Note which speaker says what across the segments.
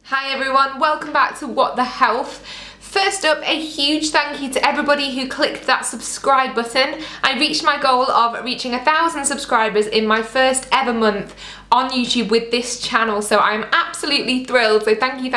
Speaker 1: Hi everyone, welcome back to What the Health. First up, a huge thank you to everybody who clicked that subscribe button. I reached my goal of reaching 1,000 subscribers in my first ever month on YouTube with this channel, so I'm absolutely thrilled. So thank you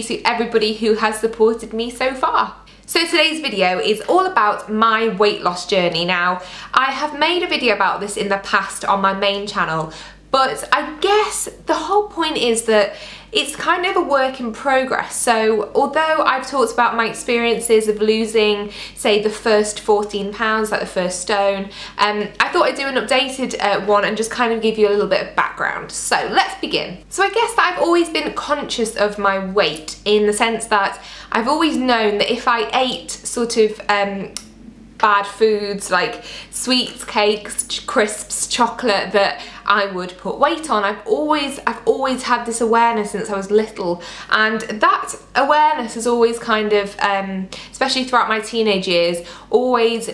Speaker 1: to everybody who has supported me so far. So today's video is all about my weight loss journey. Now, I have made a video about this in the past on my main channel, but I guess the whole point is that it's kind of a work in progress. So although I've talked about my experiences of losing, say, the first 14 pounds, like the first stone, I thought I'd do an updated one and just kind of give you a little bit of background. So let's begin. So I guess that I've always been conscious of my weight, in the sense that I've always known that if I ate sort of bad foods like sweets, cakes, crisps, chocolate, that I would put weight on. I've always had this awareness since I was little, and that awareness has always kind of, especially throughout my teenage years, always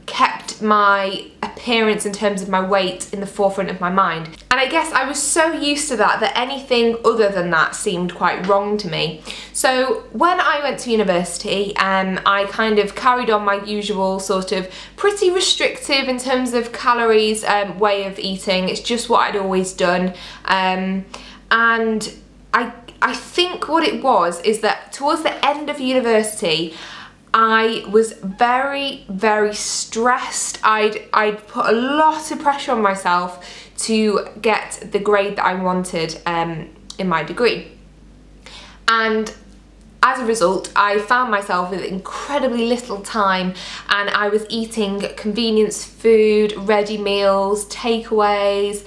Speaker 1: kept my appearance in terms of my weight in the forefront of my mind. And I guess I was so used to that anything other than that seemed quite wrong to me. So when I went to university, I kind of carried on my usual sort of pretty restrictive in terms of calories way of eating. It's just what I'd always done. And I think what it was is that towards the end of university, I was very, very stressed. I'd put a lot of pressure on myself to get the grade that I wanted in my degree. And as a result, I found myself with incredibly little time, and I was eating convenience food, ready meals, takeaways.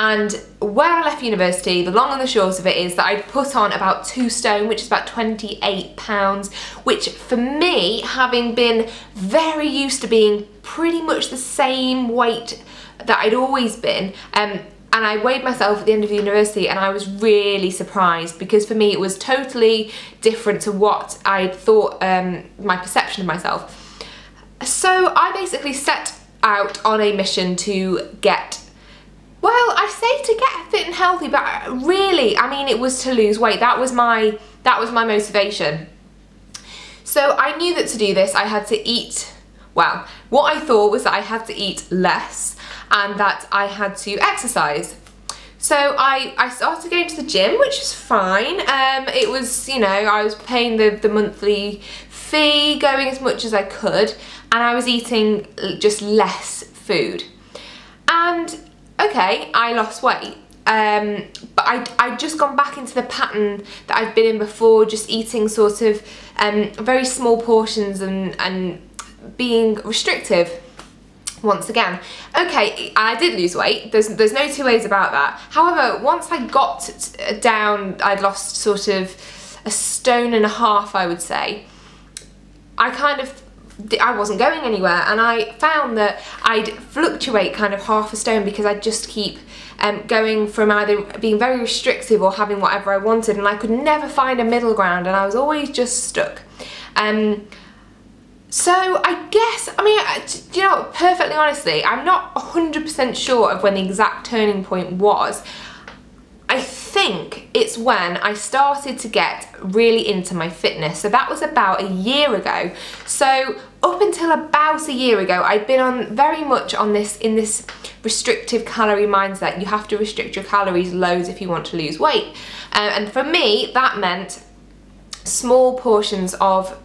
Speaker 1: And when I left university, the long and the short of it is that I'd put on about 2 stone, which is about 28 pounds, which for me, having been very used to being pretty much the same weight that I'd always been, and I weighed myself at the end of university, and I was really surprised, because for me it was totally different to what I thought, my perception of myself. So I basically set out on a mission to get, well, I say to get fit and healthy, but really, I mean, it was to lose weight. That was my motivation. So I knew that to do this, I had to eat, well, what I thought was that I had to eat less and that I had to exercise. So I started going to the gym, which is fine. It was, you know, I was paying the monthly fee, going as much as I could, and I was eating just less food. And okay, I lost weight, but I'd just gone back into the pattern that I'd been in before, just eating sort of very small portions and being restrictive once again. Okay, I did lose weight, there's no two ways about that. However, once I got down, I'd lost sort of 1.5 stone, I would say, I wasn't going anywhere, and I found that I'd fluctuate kind of 0.5 stone, because I'd just keep going from either being very restrictive or having whatever I wanted, and I could never find a middle ground, and I was always just stuck. So I guess, I mean, you know, perfectly honestly, I'm not 100% sure of when the exact turning point was. I think it's when I started to get really into my fitness. So that was about a year ago. So up until about a year ago, I'd been on very much on this, in this restrictive calorie mindset. You have to restrict your calories loads if you want to lose weight. And for me, that meant small portions of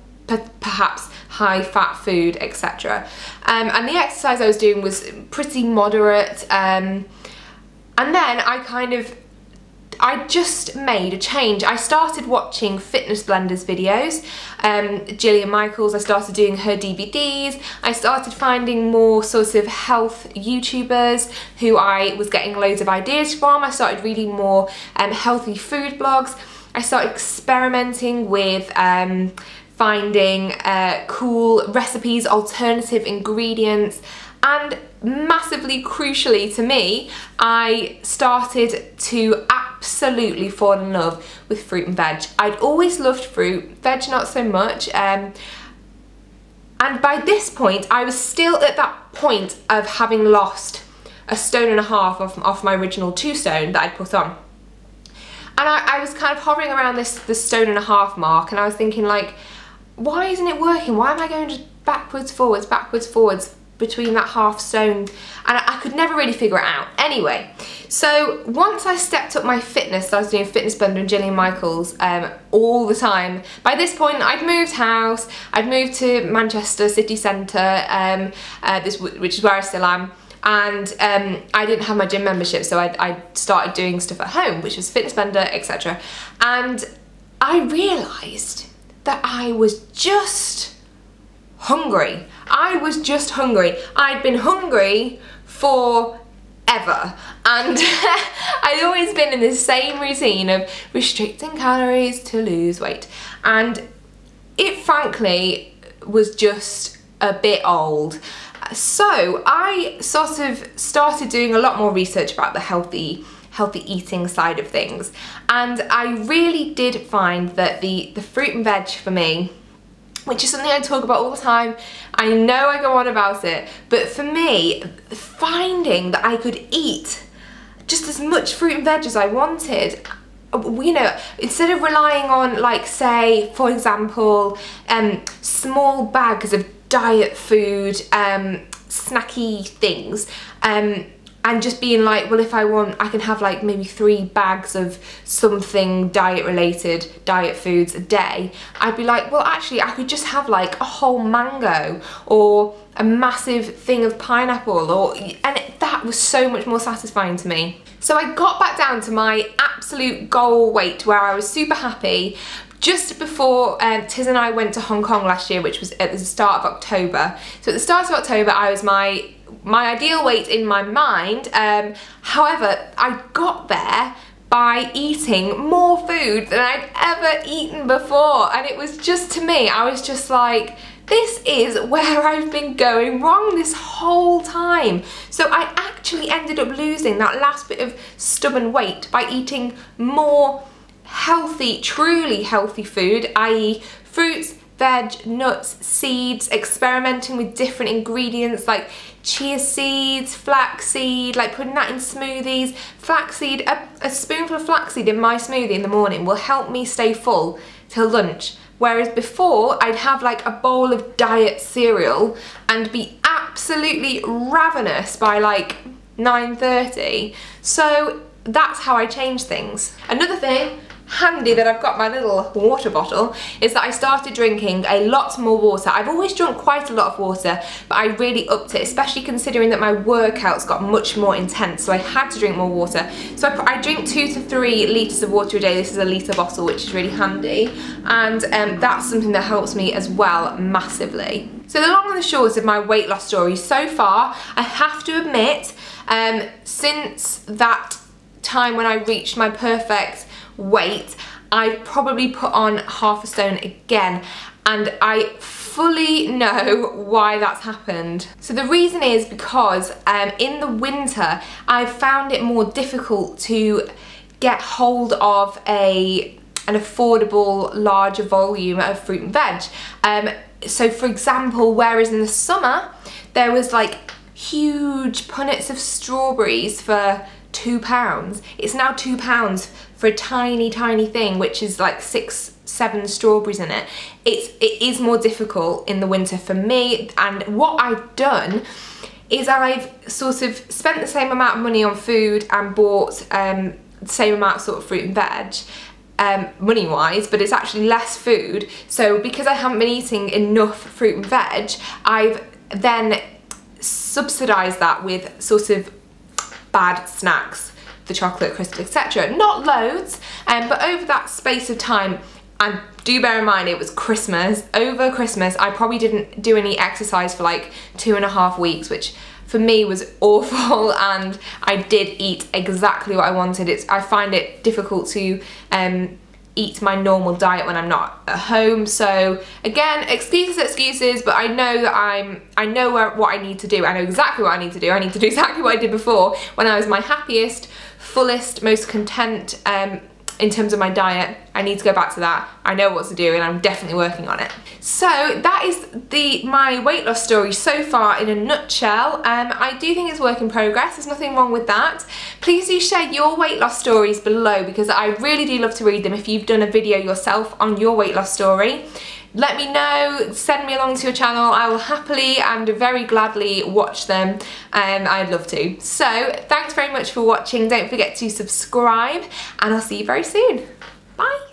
Speaker 1: perhaps high fat food, etc. And the exercise I was doing was pretty moderate. And then I just made a change. I started watching Fitness Blenders videos, Jillian Michaels. I started doing her DVDs. I started finding more sort of health YouTubers who I was getting loads of ideas from. I started reading more healthy food blogs. I started experimenting with finding cool recipes, alternative ingredients, and massively crucially to me, I started to absolutely fall in love with fruit and veg. I'd always loved fruit, veg not so much, and by this point I was still at that point of having lost 1.5 stone off my original 2 stone that I'd put on. And I was kind of hovering around this 1.5 stone mark, and I was thinking like, why isn't it working? Why am I going just backwards, forwards between that 1/2 stone? And I could never really figure it out. Anyway, so once I stepped up my fitness, so I was doing Fitness Blender and Gillian Michaels all the time. By this point, I'd moved house, I'd moved to Manchester city centre, which is where I still am. And I didn't have my gym membership, so I started doing stuff at home, which was Fitness Blender, etc. And I realised that I was just hungry. I was just hungry. I'd been hungry forever, and I'd always been in this same routine of restricting calories to lose weight, and it frankly was just a bit old. So I sort of started doing a lot more research about the healthy eating side of things, and I really did find that the fruit and veg for me, which is something I talk about all the time, I know I go on about it, but for me, finding that I could eat just as much fruit and veg as I wanted, you know, instead of relying on, like, say, for example, small bags of diet food, snacky things, and just being like, well, if I want, I can have like maybe 3 bags of something diet related, diet foods a day. I'd be like, well, actually I could just have like a whole mango or a massive thing of pineapple, that was so much more satisfying to me. So I got back down to my absolute goal weight where I was super happy just before Tiz and I went to Hong Kong last year, which was at the start of October. So at the start of October, I was my ideal weight in my mind. However, I got there by eating more food than I'd ever eaten before. And it was just, to me, I was just like, this is where I've been going wrong this whole time. So I actually ended up losing that last bit of stubborn weight by eating more healthy, truly healthy food, i.e. fruits, veg, nuts, seeds, experimenting with different ingredients like chia seeds, flaxseed, like putting that in smoothies. Flaxseed, a spoonful of flaxseed in my smoothie in the morning will help me stay full till lunch. Whereas before, I'd have like a bowl of diet cereal and be absolutely ravenous by like 9:30. So that's how I changed things. Another thing handy that I've got my little water bottle is that I started drinking a lot more water. I've always drunk quite a lot of water, but I really upped it, especially considering that my workouts got much more intense, so I had to drink more water. So I drink 2 to 3 litres of water a day. This is a litre bottle, which is really handy, and that's something that helps me as well massively. So the long and the short of my weight loss story so far, I have to admit, since that time when I reached my perfect weight, I've probably put on 1/2 stone again, and I fully know why that's happened. So the reason is because in the winter I've found it more difficult to get hold of an affordable larger volume of fruit and veg. So for example, whereas in the summer there was like huge punnets of strawberries for £2, it's now £2 for a tiny thing which is like 6-7 strawberries in it. It is more difficult in the winter for me, and what I've done is I've sort of spent the same amount of money on food and bought the same amount of sort of fruit and veg, money wise, but it's actually less food. So because I haven't been eating enough fruit and veg, I've then subsidised that with sort of bad snacks, the chocolate, crystals, etc. Not loads, but over that space of time, and do bear in mind it was Christmas, over Christmas I probably didn't do any exercise for like 2.5 weeks, which for me was awful, and I did eat exactly what I wanted. I find it difficult to eat my normal diet when I'm not at home. So again, excuses, but I know that I know what I need to do. I know exactly what I need to do. I need to do exactly what I did before when I was my happiest, fullest, most content in terms of my diet. I need to go back to that. I know what to do and I'm definitely working on it. So that is my weight loss story so far in a nutshell. I do think it's work in progress. There's nothing wrong with that. Please do share your weight loss stories below because I really do love to read them if you've done a video yourself on your weight loss story. Let me know, send me along to your channel. I will happily and very gladly watch them. I'd love to. So thanks very much for watching. Don't forget to subscribe and I'll see you very soon. Bye.